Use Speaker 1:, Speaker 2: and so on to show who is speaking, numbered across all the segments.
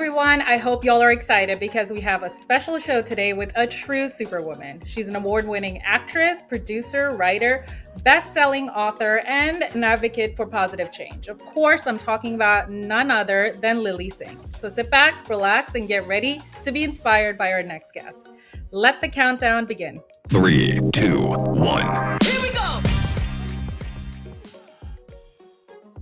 Speaker 1: everyone. I hope y'all are excited because we have a special show today with a true superwoman. She's an award-winning actress, producer, writer, best-selling author, and an advocate for positive change. Of course, I'm talking about none other than Lilly Singh. So sit back, relax, and get ready to be inspired by our next guest. Let the countdown begin.
Speaker 2: 3, 2, 1.
Speaker 1: Here we go!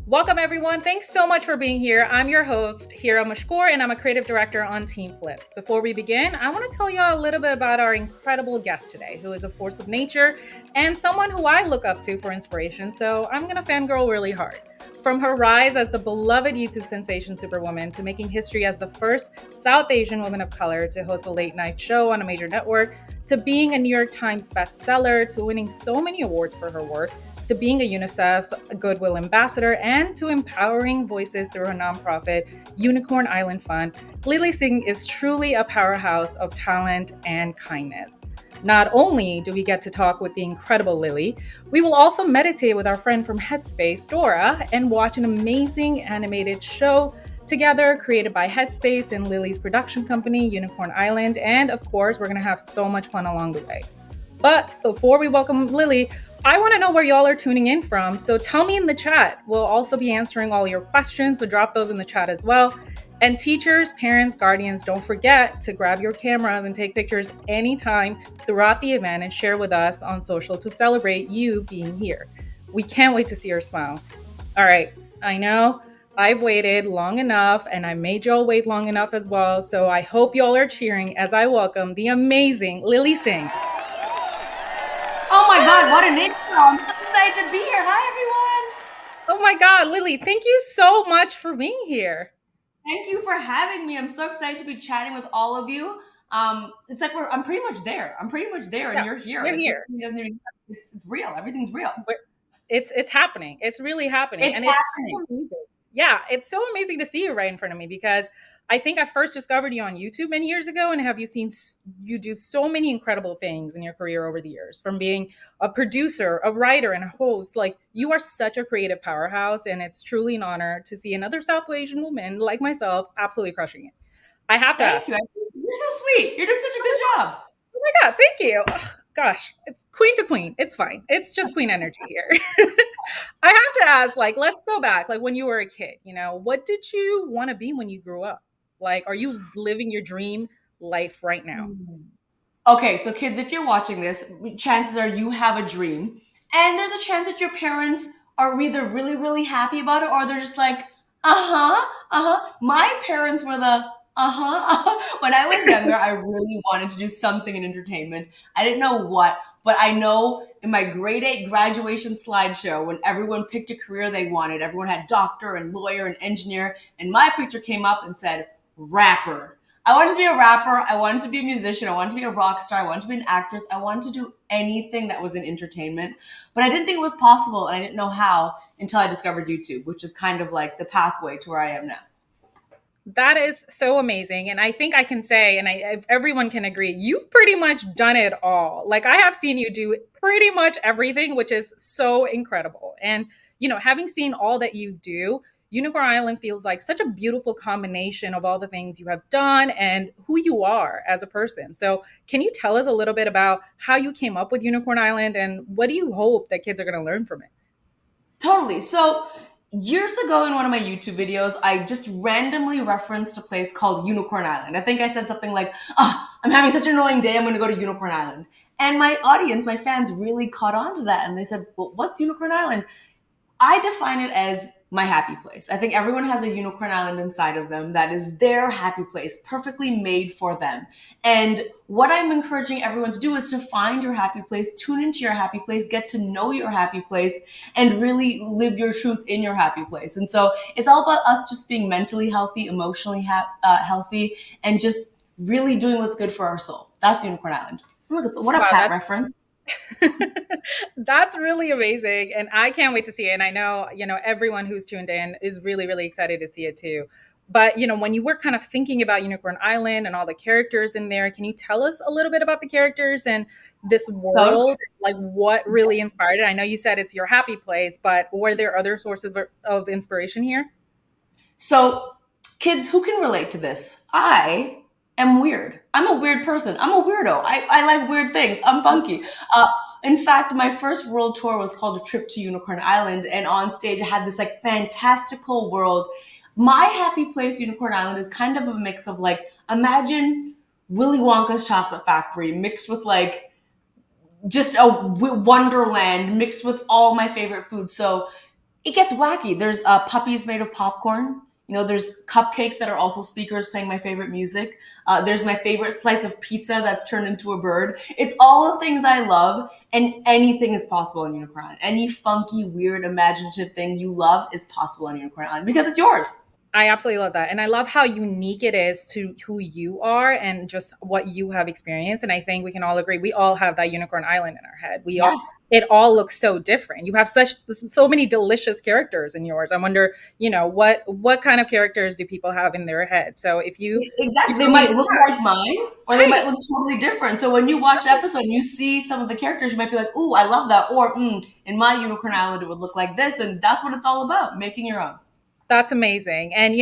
Speaker 1: Welcome, everyone. Thanks so much for being here. I'm your host, Hira Mashkour, and I'm a creative director on Team Flip. Before we begin, I want to tell you a little bit about our incredible guest today, who is a force of nature and someone who I look up to for inspiration, so I'm going to fangirl really hard. From her rise as the beloved YouTube sensation Superwoman to making history as the first South Asian woman of color to host a late-night show on a major network, to being a New York Times bestseller, to winning so many awards for her work, to being a UNICEF Goodwill Ambassador, and to empowering voices through her nonprofit, Unicorn Island Fund, Lilly Singh is truly a powerhouse of talent and kindness. Not only do we get to talk with the incredible Lilly, we will also meditate with our friend from Headspace, Dora, and watch an amazing animated show together created by Headspace and Lilly's production company, Unicorn Island. And of course, we're going to have so much fun along the way. But before we welcome Lilly, I want to know where y'all are tuning in from. So tell me in the chat. We'll also be answering all your questions, so drop those in the chat as well. And teachers, parents, guardians, don't forget to grab your cameras and take pictures anytime throughout the event and share with us on social to celebrate you being here. We can't wait to see your smile. All right, I know I've waited long enough and I made y'all wait long enough as well. So I hope y'all are cheering as I welcome the amazing Lilly Singh.
Speaker 3: Oh my God, what an intro. I'm so excited to be here. Hi, everyone.
Speaker 1: Oh my God, Lilly, thank you so much for being here.
Speaker 3: Thank you for having me. I'm so excited to be chatting with all of you. It's like I'm pretty much there. I'm pretty much there, and you're here.
Speaker 1: You're
Speaker 3: Like,
Speaker 1: here.
Speaker 3: This doesn't even, it's real. Everything's real.
Speaker 1: It's happening. It's really happening.
Speaker 3: It's
Speaker 1: and
Speaker 3: happening.
Speaker 1: It's so amazing. Yeah, it's so amazing to see you right in front of me because I think I first discovered you on YouTube many years ago, and have you seen you do so many incredible things in your career over the years, from being a producer, a writer, and a host. Like, you are such a creative powerhouse, and it's truly an honor to see another South Asian woman like myself absolutely crushing it. I have to ask.
Speaker 3: You. You're so sweet. You're doing such a good job.
Speaker 1: Oh my God, thank you. Oh, gosh, it's queen to queen. It's fine. It's just queen energy here. I have to ask, like, let's go back. Like, when you were a kid, what did you want to be when you grew up? Like, are you living your dream life right now?
Speaker 3: Okay, so kids, if you're watching this, chances are you have a dream. And there's a chance that your parents are either really, really happy about it, or they're just like, My parents were the When I was younger, I really wanted to do something in entertainment. I didn't know what, but I know in my grade 8 graduation slideshow, when everyone picked a career they wanted, everyone had doctor and lawyer and engineer, and my picture came up and said, rapper. I wanted to be a rapper. I wanted to be a musician. I wanted to be a rock star. I wanted to be an actress. I wanted to do anything that was in entertainment, but I didn't think it was possible, and I didn't know how until I discovered YouTube, which is kind of like the pathway to where I am now.
Speaker 1: That is so amazing. And I think I can say, and everyone can agree, you've pretty much done it all. Like, I have seen you do pretty much everything, which is so incredible. And, having seen all that you do, Unicorn Island feels like such a beautiful combination of all the things you have done and who you are as a person. So can you tell us a little bit about how you came up with Unicorn Island, and what do you hope that kids are going to learn from it?
Speaker 3: Totally. So years ago in one of my YouTube videos, I just randomly referenced a place called Unicorn Island. I think I said something like, I'm having such an annoying day, I'm going to go to Unicorn Island. And my audience, my fans really caught on to that. And they said, well, what's Unicorn Island? I define it as my happy place. I think everyone has a unicorn island inside of them that is their happy place, perfectly made for them. And what I'm encouraging everyone to do is to find your happy place, tune into your happy place, get to know your happy place, and really live your truth in your happy place. And so it's all about us just being mentally healthy, emotionally healthy, and just really doing what's good for our soul. That's Unicorn Island. Look, what a Pat reference.
Speaker 1: That's really amazing. And I can't wait to see it. And I know, everyone who's tuned in is really, really excited to see it too. But, when you were kind of thinking about Unicorn Island and all the characters in there, can you tell us a little bit about the characters and this world? Like, what really inspired it? I know you said it's your happy place, but were there other sources of inspiration here?
Speaker 3: So Kids, who can relate to this? I am weird. I'm a weird person. I'm a weirdo. I like weird things. I'm funky. In fact, my first world tour was called A Trip to Unicorn Island, and on stage I had this like fantastical world. My happy place, Unicorn Island, is kind of a mix of like, imagine Willy Wonka's chocolate factory mixed with like just a wonderland mixed with all my favorite foods. So it gets wacky. There's puppies made of popcorn. You know, there's cupcakes that are also speakers playing my favorite music. There's my favorite slice of pizza that's turned into a bird. It's all the things I love, and anything is possible on Unicorn Island. Any funky, weird, imaginative thing you love is possible on Unicorn Island because it's yours.
Speaker 1: I absolutely love that. And I love how unique it is to who you are and just what you have experienced. And I think we can all agree, we all have that Unicorn Island in our head.
Speaker 3: Yes.
Speaker 1: It all looks so different. You have so many delicious characters in yours. I wonder, what kind of characters do people have in their head? So
Speaker 3: Exactly. They might look like mine, or they might look totally different. So when you watch the episode and you see some of the characters, you might be like, ooh, I love that. Or in my Unicorn Island, it would look like this. And that's what it's all about, making your own.
Speaker 1: That's amazing. And,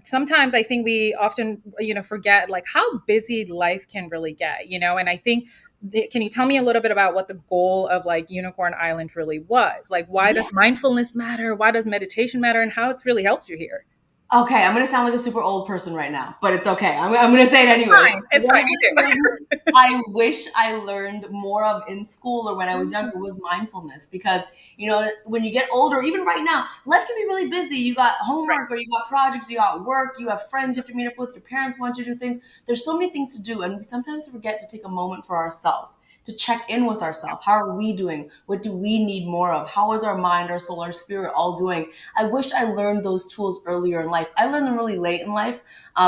Speaker 1: sometimes I think we often, forget like how busy life can really get, and I think, can you tell me a little bit about what the goal of like Unicorn Island really was? Like, why does mindfulness matter? Why does meditation matter? And how it's really helped you here?
Speaker 3: Okay, I'm going to sound like a super old person right now, but it's okay. I'm going to say it anyways.
Speaker 1: It's fine. Me too.
Speaker 3: I wish I learned more of in school or when I was younger was mindfulness, because, when you get older, even right now, life can be really busy. You got homework or you got projects, you got work, you have friends you have to meet up with, your parents want you to do things. There's so many things to do, and we sometimes forget to take a moment for ourselves, to check in with ourselves. How are we doing? What do we need more of? How is our mind, our soul, our spirit all doing? I wish I learned those tools earlier in life. I learned them really late in life,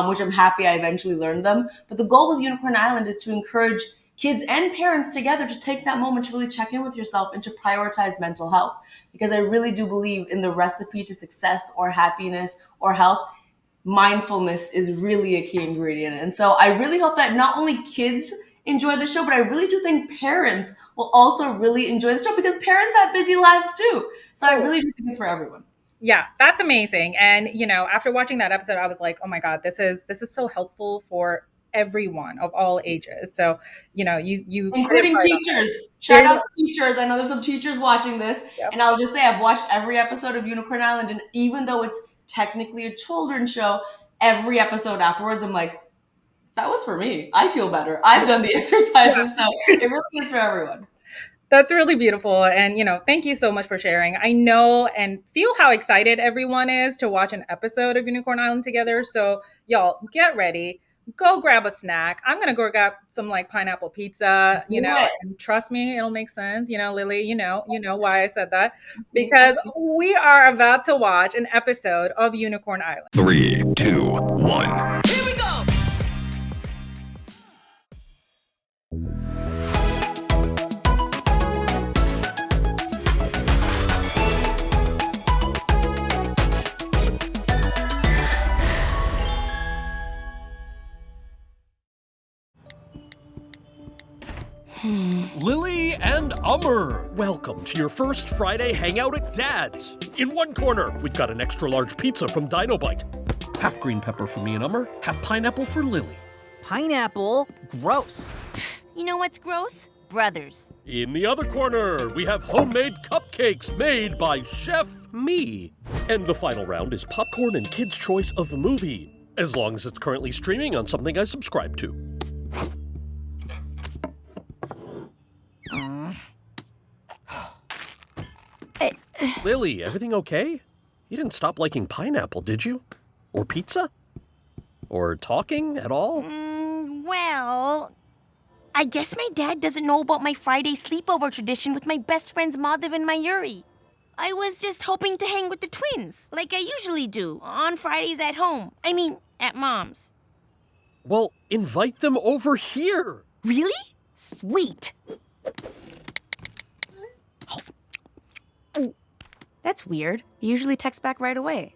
Speaker 3: which I'm happy I eventually learned them. But the goal with Unicorn Island is to encourage kids and parents together to take that moment to really check in with yourself and to prioritize mental health. Because I really do believe in the recipe to success or happiness or health. Mindfulness is really a key ingredient. And so I really hope that not only kids enjoy the show, but I really do think parents will also really enjoy the show, because parents have busy lives too. So I really do think it's for everyone.
Speaker 1: Yeah, that's amazing. And, after watching that episode, I was like, oh my God, this is so helpful for everyone of all ages. So, you
Speaker 3: including teachers. Shout out to teachers. I know there's some teachers watching this. Yep. And I'll just say I've watched every episode of Unicorn Island, and even though it's technically a children's show, every episode afterwards, I'm like, that was for me. I feel better. I've done the exercises, so it really is for everyone.
Speaker 1: That's really beautiful. And, thank you so much for sharing. I know and feel how excited everyone is to watch an episode of Unicorn Island together. So y'all get ready. Go grab a snack. I'm going to go grab some like pineapple pizza, and trust me, it'll make sense. Lily, you know why I said that, because we are about to watch an episode of Unicorn Island.
Speaker 2: 3, 2, 1.
Speaker 4: Here we go.
Speaker 5: Lily and Ummer, welcome to your first Friday hangout at Dad's. In one corner, we've got an extra large pizza from Dinobite. Half green pepper for me and Ummer, half pineapple for Lily.
Speaker 6: Pineapple? Gross.
Speaker 7: You know what's gross? Brothers.
Speaker 5: In the other corner, we have homemade cupcakes made by Chef Me. And the final round is popcorn and kids' choice of a movie, as long as it's currently streaming on something I subscribe to. Lily, everything okay? You didn't stop liking pineapple, did you? Or pizza? Or talking at all?
Speaker 7: Well, I guess my dad doesn't know about my Friday sleepover tradition with my best friends Madhav and Mayuri. I was just hoping to hang with the twins, like I usually do, on Fridays at home. I mean, at Mom's.
Speaker 5: Well, invite them over here.
Speaker 7: Really? Sweet. That's weird. They usually text back right away.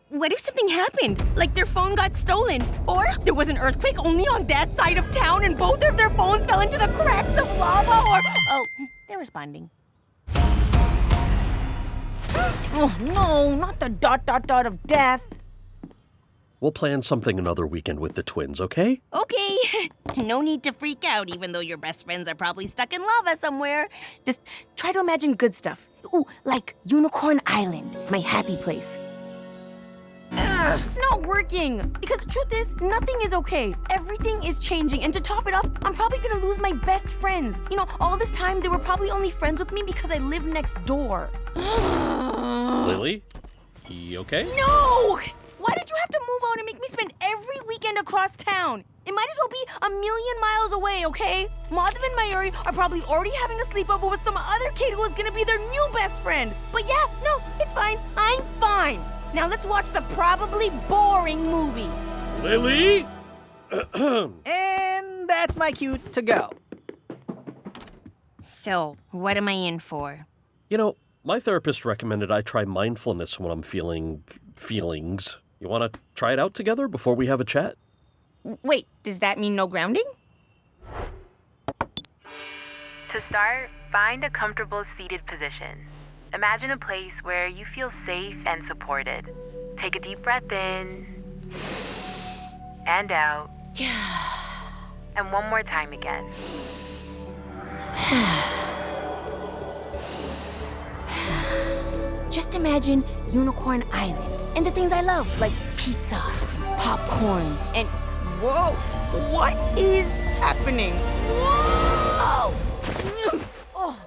Speaker 7: What if something happened? Like their phone got stolen? Or there was an earthquake only on Dad's side of town and both of their phones fell into the cracks of lava? Or... Oh, they're responding. Oh no, not the ... of death.
Speaker 5: We'll plan something another weekend with the twins, okay?
Speaker 7: Okay. No need to freak out, even though your best friends are probably stuck in lava somewhere. Just try to imagine good stuff. Ooh, like Unicorn Island, my happy place. Ugh, it's not working. Because the truth is, nothing is okay. Everything is changing. And to top it off, I'm probably gonna lose my best friends. You know, all this time, they were probably only friends with me because I live next door.
Speaker 5: Lily? You okay?
Speaker 7: No! Why did you have to move out and make me spend every weekend across town? It might as well be a million miles away, okay? Madhav and Mayuri are probably already having a sleepover with some other kid who is gonna be their new best friend. But yeah, no, it's fine. I'm fine. Now let's watch the probably boring movie.
Speaker 5: Lily?
Speaker 6: And that's my cue to go.
Speaker 7: So, what am I in for?
Speaker 5: You know, my therapist recommended I try mindfulness when I'm feeling feelings. You want to try it out together before we have a chat?
Speaker 7: Wait, does that mean no grounding?
Speaker 4: To start, find a comfortable seated position. Imagine a place where you feel safe and supported. Take a deep breath in and out. And one more time again.
Speaker 7: Just imagine Unicorn Island and the things I love, like pizza, popcorn, and whoa, what is happening? Whoa! Oh.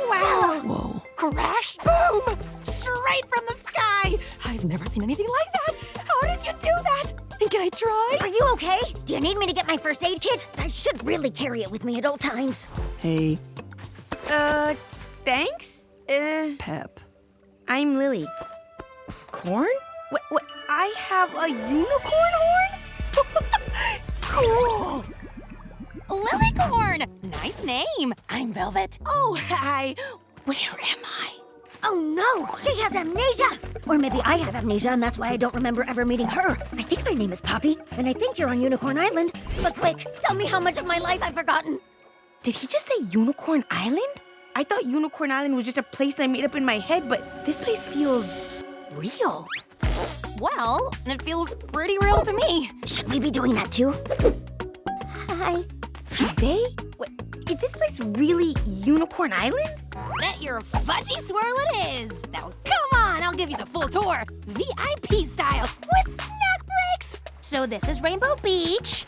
Speaker 7: Wow! Whoa. Crash! Boom! Straight from the sky! I've never seen anything like that! How did you do that? And can I try?
Speaker 8: Are you okay? Do you need me to get my first aid kit? I should really carry it with me at all times.
Speaker 6: Hey,
Speaker 7: Thanks?
Speaker 6: Pep.
Speaker 7: I'm Lily. Corn? What? I have a unicorn horn? Cool! Lilycorn! Nice name. I'm Velvet. Oh, hi. Where am I?
Speaker 8: Oh no, she has amnesia! Or maybe I have amnesia and that's why I don't remember ever meeting her. I think my name is Poppy, and I think you're on Unicorn Island. But quick, tell me how much of my life I've forgotten.
Speaker 7: Did he just say Unicorn Island? I thought Unicorn Island was just a place I made up in my head, but this place feels real.
Speaker 8: Well, it feels pretty real to me. Should we be doing that too? Hi.
Speaker 7: Did they? What, is this place really Unicorn Island?
Speaker 9: Bet your fudgy swirl it is. Now come on, I'll give you the full tour. VIP style with snack breaks. So this is Rainbow Beach.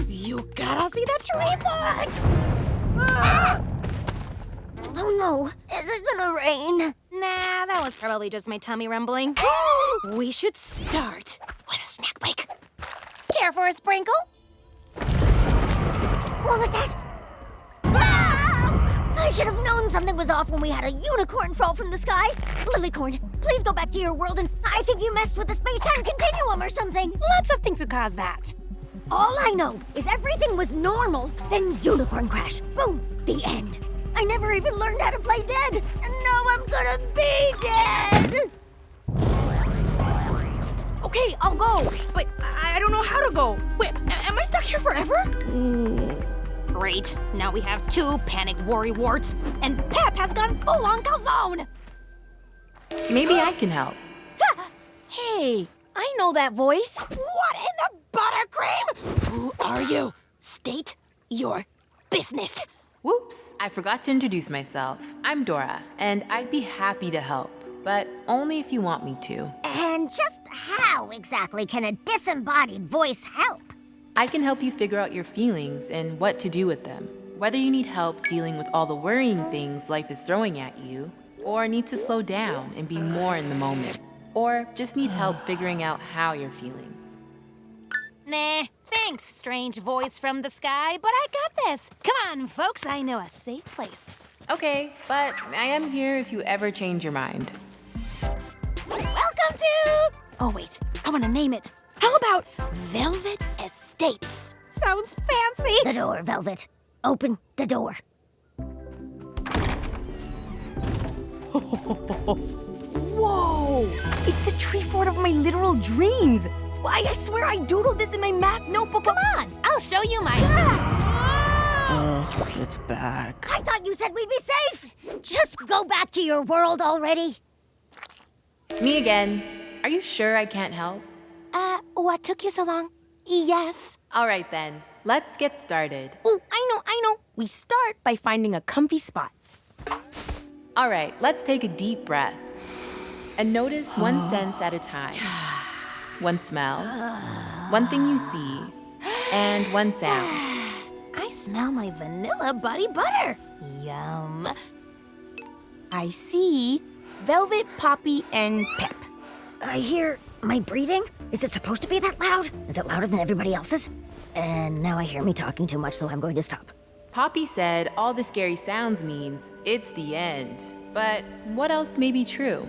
Speaker 7: You gotta see the tree fort!
Speaker 8: Oh no, is it gonna rain?
Speaker 9: Nah, that was probably just my tummy rumbling.
Speaker 7: We should start with a snack break.
Speaker 9: Care for a sprinkle?
Speaker 8: What was that? Ah! I should have known something was off when we had a unicorn fall from the sky. Lilycorn, please go back to your world, and I think you messed with the space-time continuum or something.
Speaker 9: Lots of things would cause that.
Speaker 8: All I know is everything was normal, then unicorn crash. Boom, the end. I never even learned how to play dead, and now I'm gonna be dead!
Speaker 7: Okay, I'll go, but I don't know how to go. Wait, am I stuck here forever?
Speaker 9: Great. Now we have 2 panic worry warts, and Pep has gone full-on calzone.
Speaker 4: Maybe I can help.
Speaker 7: Hey, I know that voice. What in the buttercream?
Speaker 9: Who are you? State your business.
Speaker 4: Whoops, I forgot to introduce myself. I'm Dora, and I'd be happy to help, but only if you want me to.
Speaker 8: And just how exactly can a disembodied voice help?
Speaker 4: I can help you figure out your feelings and what to do with them. Whether you need help dealing with all the worrying things life is throwing at you, or need to slow down and be more in the moment, or just need help figuring out how you're feeling.
Speaker 9: Nah, thanks, strange voice from the sky, but I got this. Come on, folks, I know a safe place.
Speaker 4: Okay, but I am here if you ever change your mind.
Speaker 9: Welcome to... Oh, wait, I want to name it. How about Velvet Estates? Sounds fancy.
Speaker 8: The door, Velvet. Open the door.
Speaker 7: Whoa! It's the tree fort of my literal dreams. I swear I doodled this in my math notebook.
Speaker 9: Come on, I'll show you my...
Speaker 6: Ugh, it's back.
Speaker 8: I thought you said we'd be safe. Just go back to your world already.
Speaker 4: Me again. Are you sure I can't help?
Speaker 9: What took you so long? Yes.
Speaker 4: All right then, let's get started.
Speaker 7: Oh, I know. We start by finding a comfy spot.
Speaker 4: All right, let's take a deep breath. And notice one sense at a time. One smell, one thing you see, and one sound.
Speaker 9: I smell my vanilla buddy butter. Yum.
Speaker 7: I see Velvet, Poppy, and Pep.
Speaker 8: I hear my breathing. Is it supposed to be that loud? Is it louder than everybody else's? And now I hear me talking too much, so I'm going to stop.
Speaker 4: Poppy said all the scary sounds means it's the end. But what else may be true?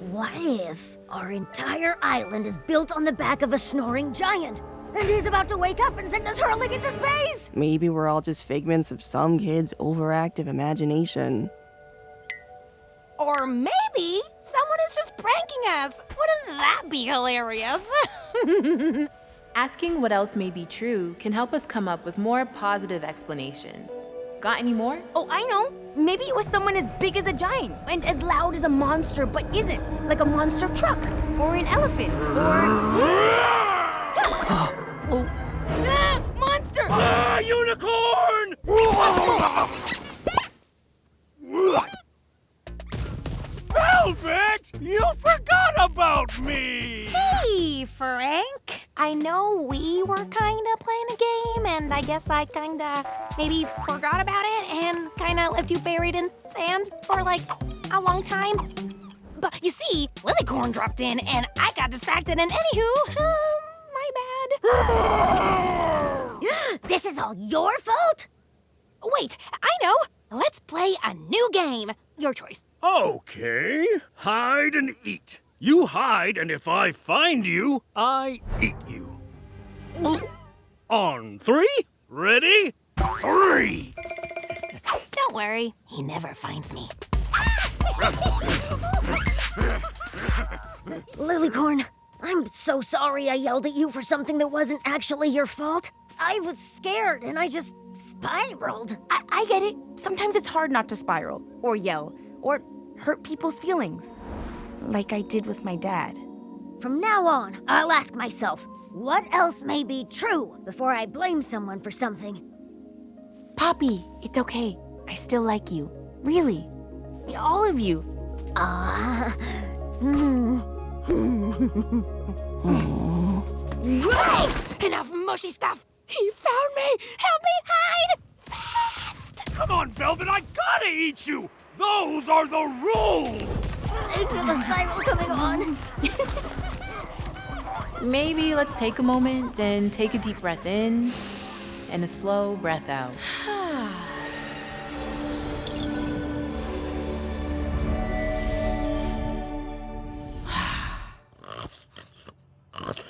Speaker 8: What if our entire island is built on the back of a snoring giant? And he's about to wake up and send us hurling into space!
Speaker 6: Maybe we're all just figments of some kid's overactive imagination.
Speaker 9: Or maybe someone is just pranking us. Wouldn't that be hilarious?
Speaker 4: Asking what else may be true can help us come up with more positive explanations. Got any more?
Speaker 7: Oh, I know. Maybe it was someone as big as a giant and as loud as a monster, but isn't. Like a monster truck, or an elephant, or... Oh. Ah, monster!
Speaker 5: Unicorn! Velvet! You forgot about me!
Speaker 9: Hey, Frank. I know we were kinda playing a game, and I guess I kinda maybe forgot about it and kinda left you buried in sand for like a long time. But you see, Lilycorn dropped in, and I got distracted, and anywho, my bad.
Speaker 8: This is all your fault?
Speaker 9: Wait, I know. Let's play a new game. Your choice.
Speaker 5: Okay, hide and eat. You hide, and if I find you, I eat you. On 3, ready? 3!
Speaker 9: Don't worry, he never finds me.
Speaker 8: Lilycorn, I'm so sorry I yelled at you for something that wasn't actually your fault. I was scared and I just spiraled.
Speaker 7: I get it. Sometimes it's hard not to spiral, or yell, or hurt people's feelings. Like I did with my dad.
Speaker 8: From now on, I'll ask myself, what else may be true before I blame someone for something?
Speaker 7: Poppy, it's okay. I still like you. Really. I mean, all of you.
Speaker 9: Enough mushy stuff. He found me. Help me hide fast.
Speaker 5: Come on, Velvet, I gotta eat you! Those are the rules!
Speaker 8: I feel a spiral coming on.
Speaker 4: Maybe let's take a moment and take a deep breath in and a slow breath out.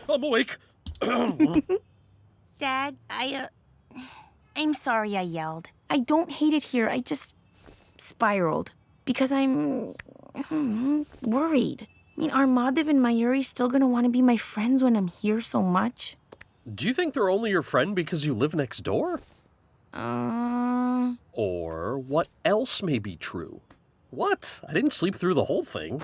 Speaker 5: I'm awake.
Speaker 7: Dad, I'm sorry I yelled. I don't hate it here. I just spiraled because I'm worried. I mean, are Madhav and Mayuri still gonna want to be my friends when I'm here so much?
Speaker 5: Do you think they're only your friend because you live next door? Or what else may be true? What? I didn't sleep through the whole thing.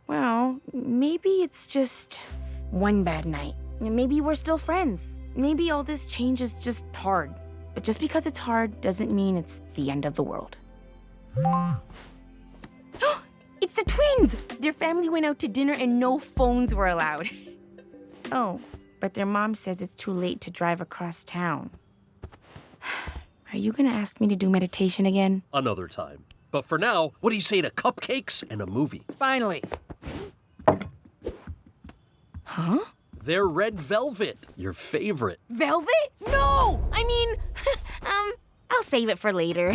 Speaker 7: Well, maybe it's just one bad night. Maybe we're still friends. Maybe all this change is just hard. But just because it's hard doesn't mean it's the end of the world. It's the twins! Their family went out to dinner and no phones were allowed. Oh, but their mom says it's too late to drive across town. Are you gonna ask me to do meditation again?
Speaker 5: Another time. But for now, what do you say to cupcakes and a movie?
Speaker 6: Finally.
Speaker 7: Huh?
Speaker 5: They're red velvet, your favorite.
Speaker 7: Velvet? No! I mean, I'll save it for later.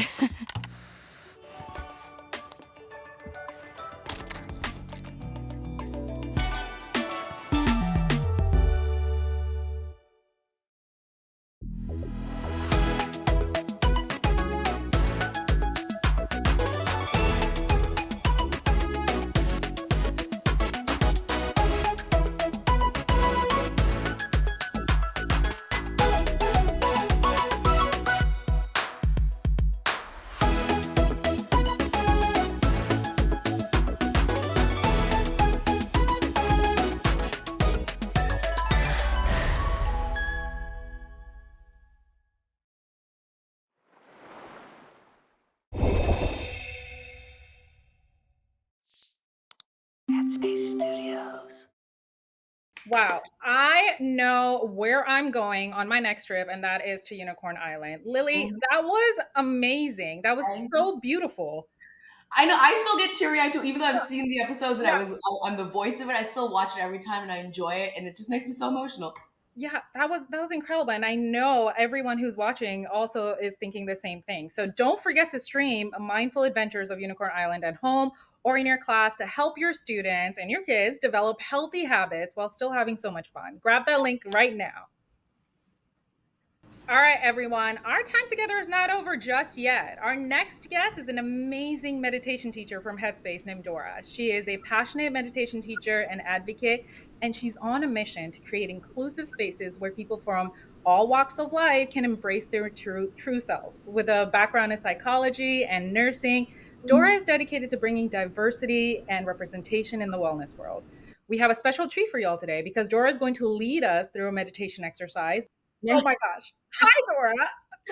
Speaker 1: Wow. I know where I'm going on my next trip, and that is to Unicorn Island. Lily,
Speaker 3: Mhm.
Speaker 1: that was amazing. That was
Speaker 3: Thank you.
Speaker 1: so beautiful.
Speaker 3: I know I still get teary-eyed too, even though I've
Speaker 1: Yeah.
Speaker 3: seen the episodes and
Speaker 1: Yeah.
Speaker 3: I'm the voice of it. I still watch it every time and I enjoy it, and it just makes me so emotional.
Speaker 1: Yeah, that was incredible, and I know everyone who's watching also is thinking the same thing. So don't forget to stream Mindful Adventures of Unicorn Island at home or in your class to help your students and your kids develop healthy habits while still having so much fun. Grab that link right now. All right, everyone. Our time together is not over just yet. Our next guest is an amazing meditation teacher from Headspace named Dora. She is a passionate meditation teacher and advocate, and she's on a mission to create inclusive spaces where people from all walks of life can embrace their true selves. With a background in psychology and nursing, Dora is dedicated to bringing diversity and representation in the wellness world. We have a special treat for y'all today because Dora is going to lead us through a meditation exercise. Oh my gosh. Hi, Dora.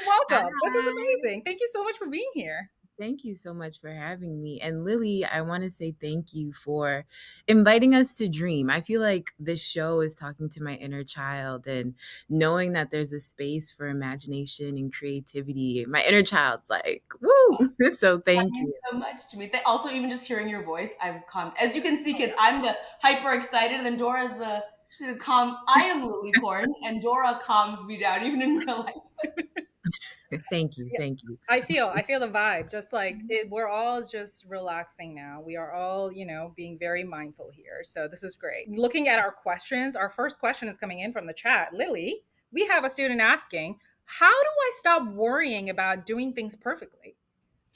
Speaker 1: Welcome. This is
Speaker 10: Hi.
Speaker 1: amazing. Thank you so much for being here.
Speaker 10: Thank you so much for having me. And Lily, I want to say thank you for inviting us to dream. I feel like this show is talking to my inner child and knowing that there's a space for imagination and creativity. My inner child's like, woo. So
Speaker 3: That
Speaker 10: thank
Speaker 3: means
Speaker 10: you.
Speaker 3: so much to me. Also, even just hearing your voice, I've come. As you can see, kids, I'm the hyper excited, and then Dora's she's the calm. I am Lily Corn, and Dora calms me down, even in real life.
Speaker 10: Thank you.
Speaker 1: Yeah,
Speaker 10: Thank you.
Speaker 1: I feel the vibe. Just like we're all just relaxing now. We are all, being very mindful here. So this is great. Looking at our questions, our first question is coming in from the chat. Lily, we have a student asking, how do I stop worrying about doing things perfectly?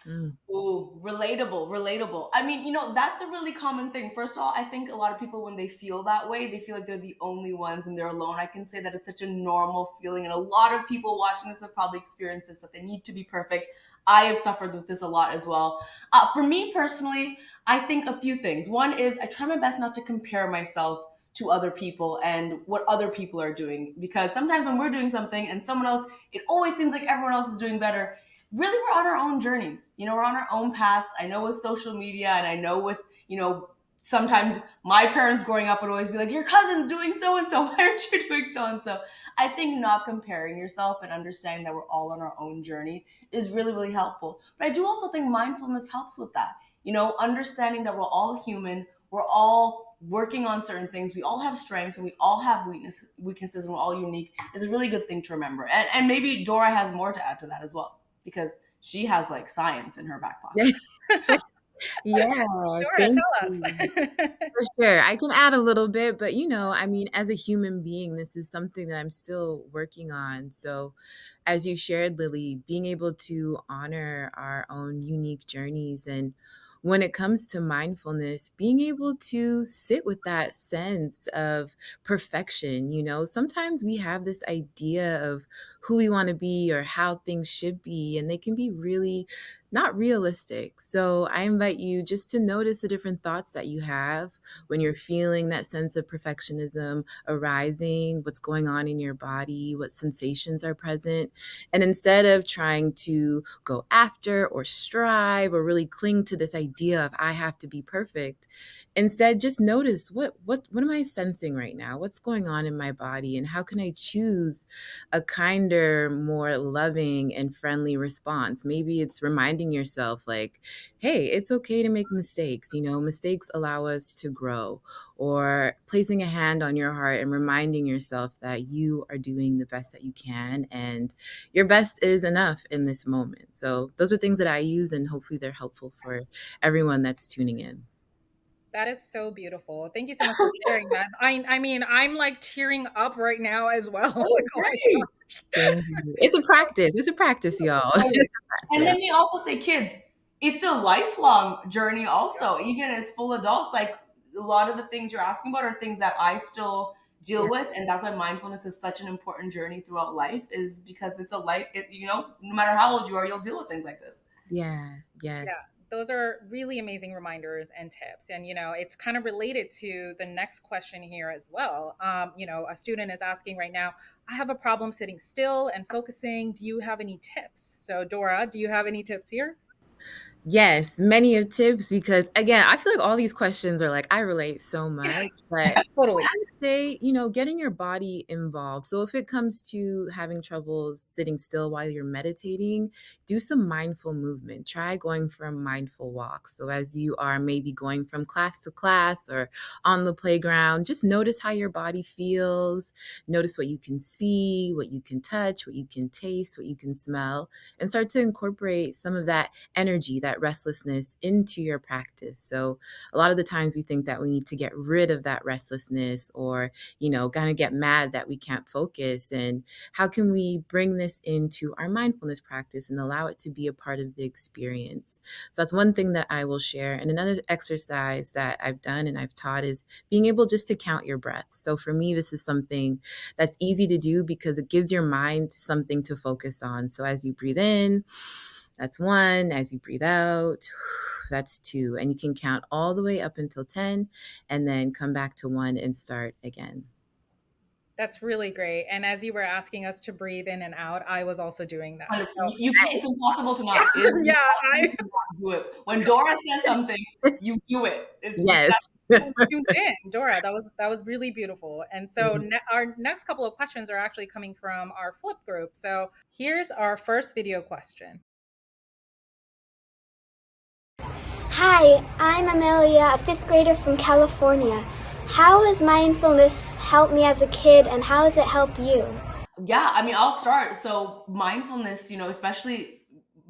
Speaker 10: Mm.
Speaker 3: Ooh, relatable, relatable. I mean, that's a really common thing. First of all, I think a lot of people, when they feel that way, they feel like they're the only ones and they're alone. I can say that it's such a normal feeling. And a lot of people watching this have probably experienced this, that they need to be perfect. I have suffered with this a lot as well. For me personally, I think a few things. One is I try my best not to compare myself to other people and what other people are doing. Because sometimes when we're doing something and someone else, it always seems like everyone else is doing better. Really, we're on our own journeys. We're on our own paths. I know with social media, and I know with, sometimes my parents growing up would always be like, your cousin's doing so and so. Why aren't you doing so and so? I think not comparing yourself and understanding that we're all on our own journey is really, really helpful. But I do also think mindfulness helps with that. Understanding that we're all human, we're all working on certain things, we all have strengths and we all have weaknesses, and we're all unique is a really good thing to remember. And maybe Dora has more to add to that as well, because she has like science in her back pocket.
Speaker 10: Yeah,
Speaker 1: Dora,
Speaker 10: thank
Speaker 1: tell us.
Speaker 10: you. For sure. I can add a little bit, but I mean, as a human being, this is something that I'm still working on. So, as you shared, Lily, being able to honor our own unique journeys, and when it comes to mindfulness, being able to sit with that sense of perfection. Sometimes we have this idea of who we want to be or how things should be, and they can be really not realistic. So I invite you just to notice the different thoughts that you have when you're feeling that sense of perfectionism arising, what's going on in your body, what sensations are present. And instead of trying to go after or strive or really cling to this idea of I have to be perfect, instead just notice what am I sensing right now? What's going on in my body, and how can I choose a kinder, more loving and friendly response? Maybe it's reminding yourself like, hey, it's okay to make mistakes. Mistakes allow us to grow, or placing a hand on your heart and reminding yourself that you are doing the best that you can and your best is enough in this moment. So those are things that I use, and hopefully they're helpful for everyone that's tuning in.
Speaker 1: That is so beautiful. Thank you so much for sharing that. I mean, I'm like tearing up right now as well.
Speaker 3: That was
Speaker 1: Like, oh my
Speaker 3: great.
Speaker 1: gosh.
Speaker 10: Thank you. It's a practice. It's a practice, y'all. It's a
Speaker 3: And then
Speaker 10: practice.
Speaker 3: we also say, kids, it's a lifelong journey also. Even as full adults, like a lot of the things you're asking about are things that I still deal
Speaker 10: Yeah.
Speaker 3: with. And that's why mindfulness is such an important journey throughout life, is because it's a life, no matter how old you are, you'll deal with things like this.
Speaker 10: Yeah.
Speaker 1: Yeah,
Speaker 10: Yes.
Speaker 1: those are really amazing reminders and tips. And, it's kind of related to the next question here as well. A student is asking right now, I have a problem sitting still and focusing. Do you have any tips? So, Dora, do you have any tips here?
Speaker 10: Yes, many of tips because again, I feel like all these questions are like I relate so much, but
Speaker 1: Totally.
Speaker 10: I would say, getting your body involved. So if it comes to having trouble sitting still while you're meditating, do some mindful movement. Try going for a mindful walk. So as you are maybe going from class to class or on the playground, just notice how your body feels. Notice what you can see, what you can touch, what you can taste, what you can smell, and start to incorporate some of that energy, that restlessness into your practice. So a lot of the times we think that we need to get rid of that restlessness or, kind of get mad that we can't focus. And how can we bring this into our mindfulness practice and allow it to be a part of the experience? So that's one thing that I will share. And another exercise that I've done and I've taught is being able just to count your breath. So for me, this is something that's easy to do because it gives your mind something to focus on. So as you breathe in, that's 1. As you breathe out, that's 2. And you can count all the way up until 10 and then come back to 1 and start again.
Speaker 1: That's really great. And as you were asking us to breathe in and out, I was also doing that.
Speaker 3: It's impossible to not. It is
Speaker 1: Yeah,
Speaker 3: impossible to not do it. When Dora says something, you do it. It's
Speaker 10: Yes.
Speaker 3: just
Speaker 1: tuned in, Dora. That was really beautiful. And so our next couple of questions are actually coming from our Flip group. So here's our first video question.
Speaker 11: Hi, I'm Amelia, a 5th grader from California. How has mindfulness helped me as a kid, and how has it helped you?
Speaker 3: Yeah, I mean, I'll start. So mindfulness, especially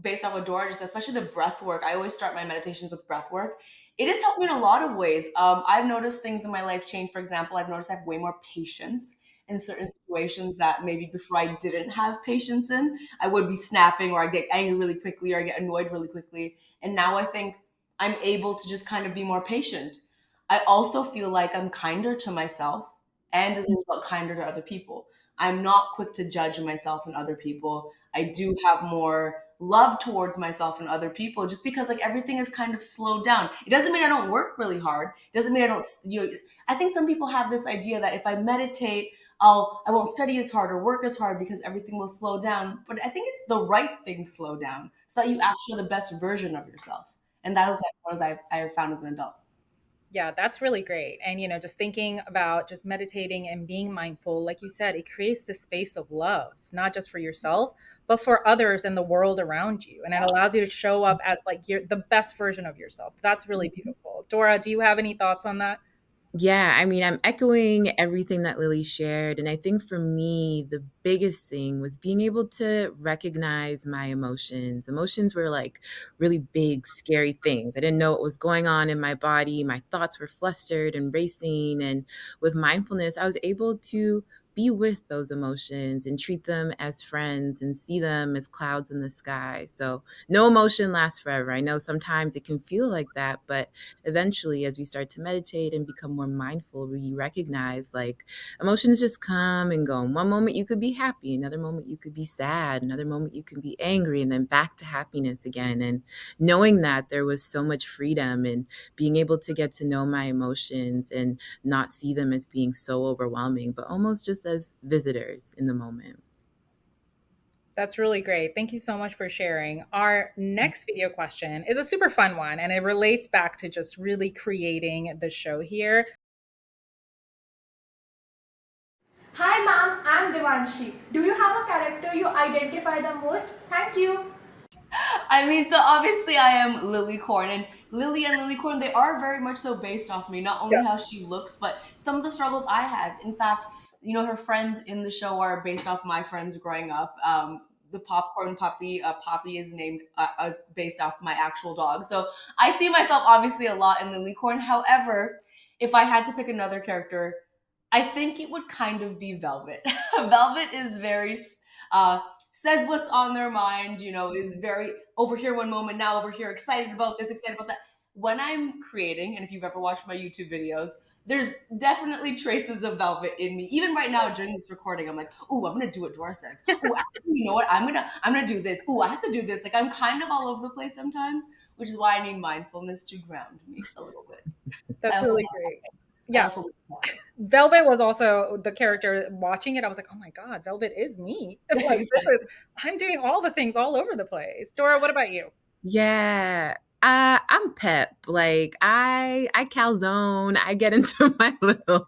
Speaker 3: based off of Dora, just especially the breath work. I always start my meditations with breath work. It has helped me in a lot of ways. I've noticed things in my life change. For example, I've noticed I have way more patience in certain situations that maybe before I didn't have patience in. I would be snapping or I get angry really quickly or I get annoyed really quickly. And now I think I'm able to just kind of be more patient. I also feel like I'm kinder to myself and as a result, kinder to other people. I'm not quick to judge myself and other people. I do have more love towards myself and other people just because like everything is kind of slowed down. It doesn't mean I don't work really hard. It doesn't mean I don't, I think some people have this idea that if I meditate, I won't study as hard or work as hard because everything will slow down. But I think it's the right thing slow down so that you actually are the best version of yourself. And that was what I found as an adult.
Speaker 1: Yeah, that's really great. And, just thinking about just meditating and being mindful, like you said, it creates this space of love, not just for yourself, but for others and the world around you. And it allows you to show up as like you're the best version of yourself. That's really beautiful. Dora, do you have any thoughts on that?
Speaker 10: Yeah, I mean, I'm echoing everything that Lily shared. And I think for me, the biggest thing was being able to recognize my emotions. Emotions were like really big, scary things. I didn't know what was going on in my body. My thoughts were flustered and racing. And with mindfulness, I was able to be with those emotions and treat them as friends and see them as clouds in the sky. So no emotion lasts forever. I know sometimes it can feel like that, but eventually as we start to meditate and become more mindful, we recognize like emotions just come and go. In one moment you could be happy, another moment you could be sad, another moment you can be angry, and then back to happiness again. And knowing that there was so much freedom in being able to get to know my emotions and not see them as being so overwhelming, but almost just as visitors in the moment.
Speaker 1: That's really great. Thank you so much for sharing. Our next video question is a super fun one, and it relates back to just really creating the show here.
Speaker 12: Hi ma'am, I'm Devanshi. Do you have a character you identify the most? Thank you.
Speaker 3: I mean, so obviously I am Lillicorn, and Lily and Lillicorn, they are very much so based off me, not only how she looks, but some of the struggles I had. In fact, her friends in the show are based off my friends growing up. The popcorn puppy, Poppy is named, is based off my actual dog. So I see myself obviously a lot in Lillicorn. However, if I had to pick another character, I think it would kind of be Velvet. Velvet is very, says what's on their mind, is very over here one moment, now over here, excited about this, excited about that. When I'm creating, and if you've ever watched my YouTube videos, there's definitely traces of Velvet in me. Even right now during this recording, I'm like, "Ooh, I'm gonna do what Dora says. Ooh, you know what? I'm gonna do this. Ooh, I have to do this." Like I'm kind of all over the place sometimes, which is why I need mindfulness to ground me a little bit.
Speaker 1: That's really great. Yeah. Velvet was also the character watching it. I was like, oh my God, Velvet is me. Like, I'm doing all the things all over the place. Dora, what about you?
Speaker 10: Yeah. I'm pep. Like I calzone. I get into my little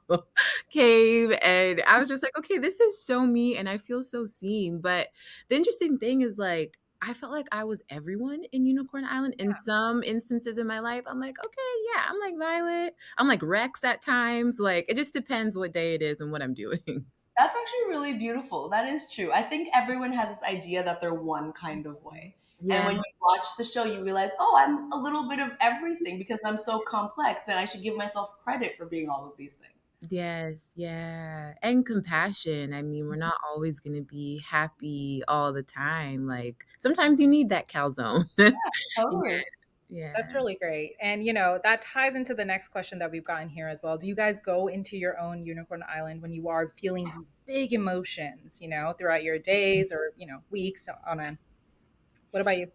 Speaker 10: cave, and I was just like, okay, this is so me, and I feel so seen. But the interesting thing is, like, I felt like I was everyone in Unicorn Island. In some instances in my life, I'm like, okay, yeah, I'm like Violet. I'm like Rex at times. Like, it just depends what day it is and what I'm doing.
Speaker 3: That's actually really beautiful. That is true. I think everyone has this idea that they're one kind of way. And
Speaker 10: Yeah.
Speaker 3: when you watch the show, you realize, oh, I'm a little bit of everything because I'm so complex and I should give myself credit for being all of these things.
Speaker 10: Yes, yeah. And compassion. I mean, we're not always going to be happy all the time. Like, sometimes you need that calzone. Yeah.
Speaker 3: Totally.
Speaker 1: That's
Speaker 10: Yeah.
Speaker 1: really great. And, that ties into the next question that we've gotten here as well. Do you guys go into your own unicorn island when you are feeling these big emotions, throughout your days or, weeks on end? What about you?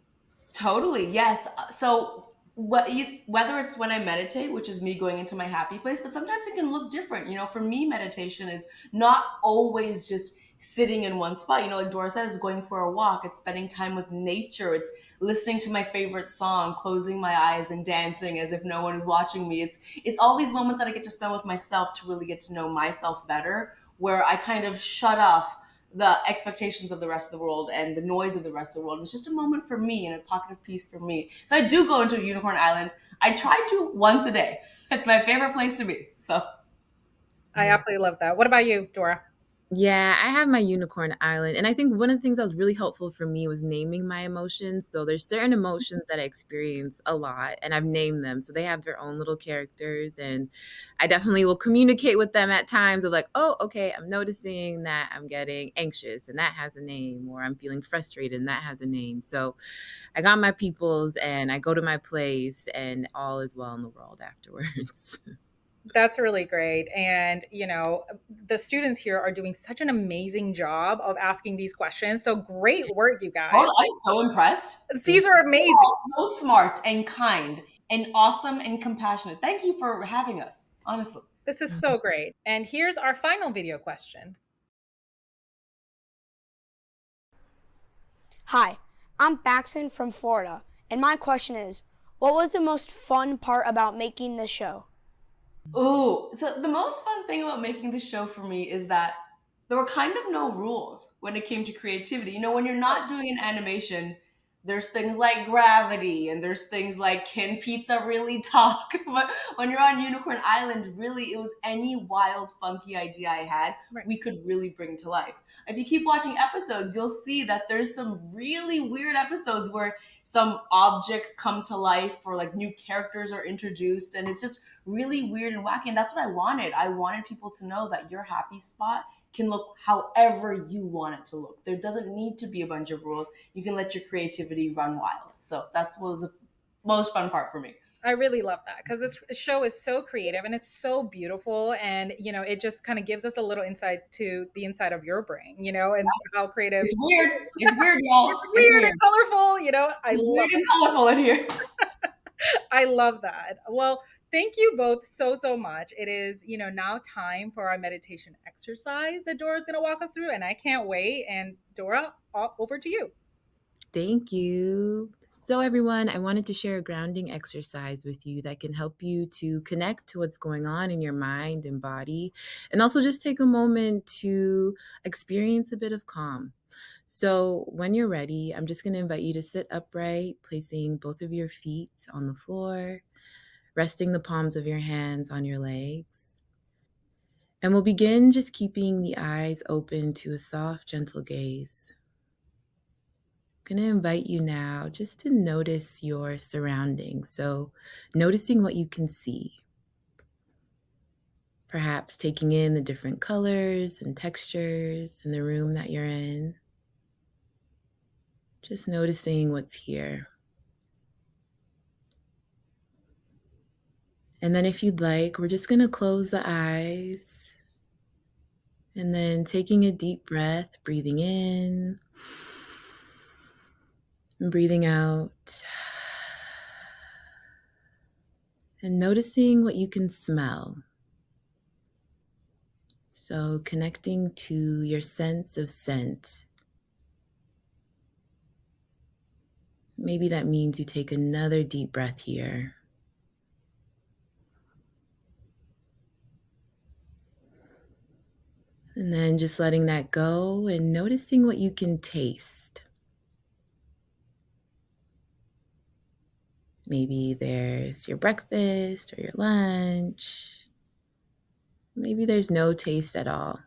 Speaker 3: Totally, yes. So whether it's when I meditate, which is me going into my happy place, but sometimes it can look different. For me, meditation is not always just sitting in one spot. Like Dora says, going for a walk. It's spending time with nature. It's listening to my favorite song, closing my eyes and dancing as if no one is watching me. It's all these moments that I get to spend with myself to really get to know myself better, where I kind of shut off the expectations of the rest of the world and the noise of the rest of the world. It's just a moment for me and a pocket of peace for me. So I do go into Unicorn Island. I try to once a day. It's my favorite place to be. So
Speaker 1: I
Speaker 10: Yeah.
Speaker 1: absolutely love that. What about you, Dora?
Speaker 10: Yeah, I have my unicorn island. And I think one of the things that was really helpful for me was naming my emotions. So there's certain emotions that I experience a lot, and I've named them. So they have their own little characters. And I definitely will communicate with them at times of like, oh, okay, I'm noticing that I'm getting anxious and that has a name, or I'm feeling frustrated and that has a name. So I got my peoples and I go to my place and all is well in the world afterwards.
Speaker 1: That's really great. And, the students here are doing such an amazing job of asking these questions. So great work, you guys.
Speaker 3: I'm so impressed.
Speaker 1: These
Speaker 10: Thank
Speaker 1: are
Speaker 3: You're
Speaker 1: amazing.
Speaker 3: all so smart and kind and awesome and compassionate. Thank you for having us, honestly.
Speaker 1: This is
Speaker 10: you.
Speaker 1: so great. And here's our final video question.
Speaker 13: Hi, I'm Baxton from Florida, and my question is, what was the most fun part about making the show?
Speaker 3: Ooh, so the most fun thing about making this show for me is that there were kind of no rules when it came to creativity. When you're not doing an animation, there's things like gravity and there's things like can pizza really talk? But when you're on Unicorn Island, really it was any wild, funky idea I had,
Speaker 1: Right.
Speaker 3: we could really bring to life. If you keep watching episodes, you'll see that there's some really weird episodes where some objects come to life or like new characters are introduced, and it's just really weird and wacky. And that's what I wanted. I wanted people to know that your happy spot can look however you want it to look. There doesn't need to be a bunch of rules. You can let your creativity run wild. So that's what was the most fun part for me.
Speaker 1: I really love that because this show is so creative and it's so beautiful. And, it just kind of gives us a little insight to the inside of your brain, and how creative.
Speaker 3: It's weird. It's weird, y'all.
Speaker 1: It's
Speaker 3: It's
Speaker 1: weird
Speaker 3: weird.
Speaker 1: and colorful, I
Speaker 3: It's
Speaker 1: love
Speaker 3: weird and colorful in here.
Speaker 1: I love that. Well, thank you both so, so much. It is, now time for our meditation exercise that Dora's going to walk us through, and I can't wait. And Dora, over to you.
Speaker 10: Thank you. So, everyone, I wanted to share a grounding exercise with you that can help you to connect to what's going on in your mind and body, and also just take a moment to experience a bit of calm. So, when you're ready, I'm just going to invite you to sit upright, placing both of your feet on the floor, resting the palms of your hands on your legs. And we'll begin just keeping the eyes open to a soft, gentle gaze. I'm going to invite you now just to notice your surroundings. So, noticing what you can see. Perhaps taking in the different colors and textures in the room that you're in. Just noticing what's here. And then, if you'd like, we're just going to close the eyes and then taking a deep breath, breathing in and breathing out. And noticing what you can smell. So, connecting to your sense of scent. Maybe that means you take another deep breath here. And then just letting that go and noticing what you can taste. Maybe there's your breakfast or your lunch. Maybe there's no taste at all.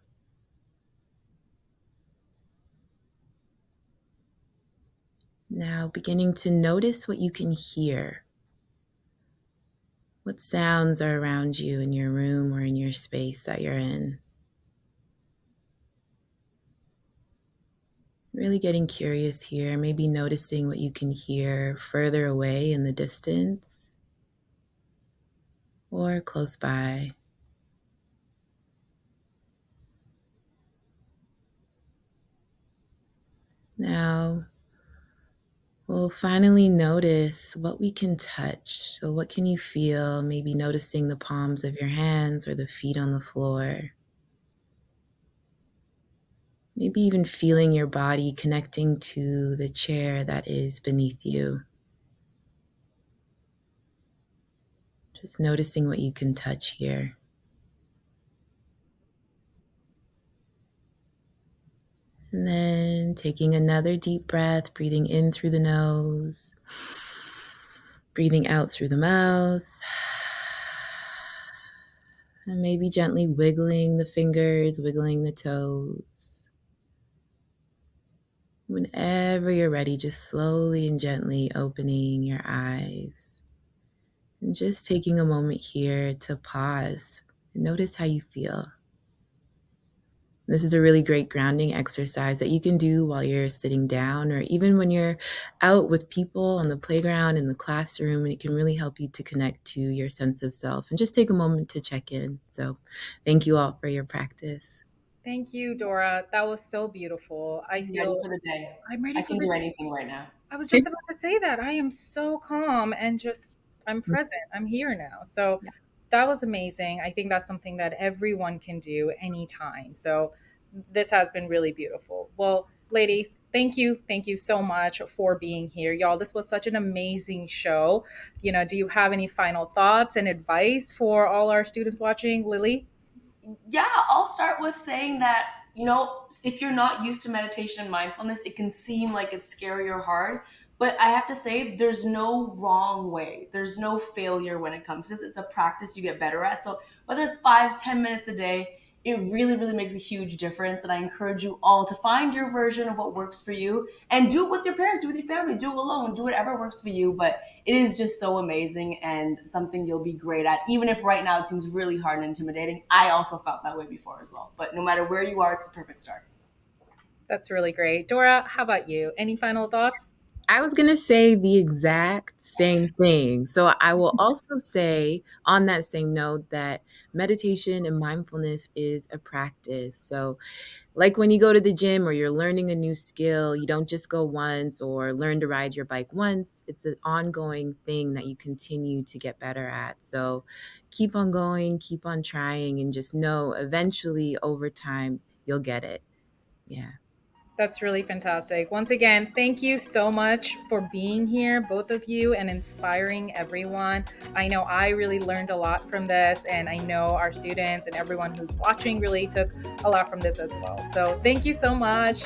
Speaker 10: Now beginning to notice what you can hear. What sounds are around you in your room or in your space that you're in. Really getting curious here, maybe noticing what you can hear further away in the distance or close by. Now, we'll finally notice what we can touch. So what can you feel? Maybe noticing the palms of your hands or the feet on the floor. Maybe even feeling your body connecting to the chair that is beneath you. Just noticing what you can touch here. And then taking another deep breath, breathing in through the nose, breathing out through the mouth, and maybe gently wiggling the fingers, wiggling the toes. Whenever you're ready, just slowly and gently opening your eyes and just taking a moment here to pause and notice how you feel. This is a really great grounding exercise that you can do while you're sitting down or even when you're out with people on the playground, in the classroom, and it can really help you to connect to your sense of self and just take a moment to check in. So thank you all for your practice.
Speaker 1: Thank you, Dora. That was so beautiful. I feel
Speaker 3: ready for the day.
Speaker 1: I'm ready
Speaker 3: I
Speaker 1: for
Speaker 3: can
Speaker 1: the
Speaker 3: do
Speaker 1: day.
Speaker 3: anything right now.
Speaker 1: I was just about to say that. I am so calm and just, I'm present. I'm here now. So that was amazing. I think that's something that everyone can do anytime. So this has been really beautiful. Well, ladies, thank you. Thank you so much for being here. Y'all, this was such an amazing show. Do you have any final thoughts and advice for all our students watching? Lilly?
Speaker 3: Yeah, I'll start with saying that, if you're not used to meditation and mindfulness, it can seem like it's scary or hard. But I have to say, there's no wrong way. There's no failure when it comes to this. It's a practice you get better at. So whether it's 5-10 minutes a day, it really, really makes a huge difference. And I encourage you all to find your version of what works for you and do it with your parents, do it with your family, do it alone, do whatever works for you. But it is just so amazing and something you'll be great at. Even if right now it seems really hard and intimidating. I also felt that way before as well. But no matter where you are, it's the perfect start.
Speaker 1: That's really great. Dora, how about you? Any final thoughts?
Speaker 10: I was going to say the exact same thing. So I will also say on that same note that meditation and mindfulness is a practice. So like when you go to the gym or you're learning a new skill, you don't just go once or learn to ride your bike once. It's an ongoing thing that you continue to get better at. So keep on going, keep on trying, and just know eventually over time, you'll get it. Yeah.
Speaker 1: That's really fantastic. Once again, thank you so much for being here, both of you, and inspiring everyone. I know I really learned a lot from this, and I know our students and everyone who's watching really took a lot from this as well. So thank you so much.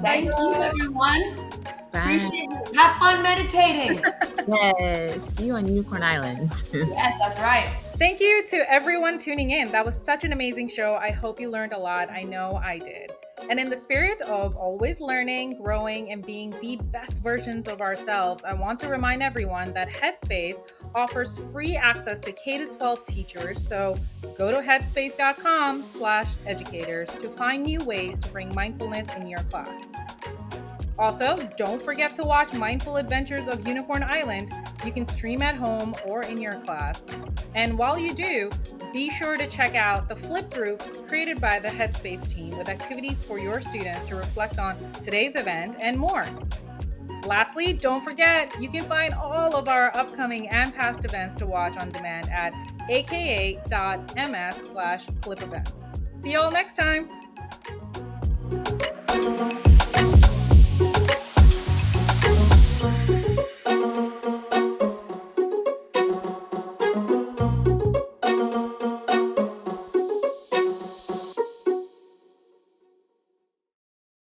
Speaker 3: Thank you, everyone.
Speaker 10: Bye.
Speaker 3: Appreciate it. Have fun meditating.
Speaker 10: Yes. See you on Unicorn Island.
Speaker 3: Yes, that's right.
Speaker 1: Thank you to everyone tuning in. That was such an amazing show. I hope you learned a lot. I know I did. And in the spirit of always learning, growing, and being the best versions of ourselves, I want to remind everyone that Headspace offers free access to K-12 teachers. So go to headspace.com/educators to find new ways to bring mindfulness in your class. Also, don't forget to watch Mindful Adventures of Unicorn Island. You can stream at home or in your class. And while you do, be sure to check out the Flip group created by the Headspace team with activities for your students to reflect on today's event and more. Lastly, don't forget, you can find all of our upcoming and past events to watch on demand at aka.ms/flip events. See you all next time.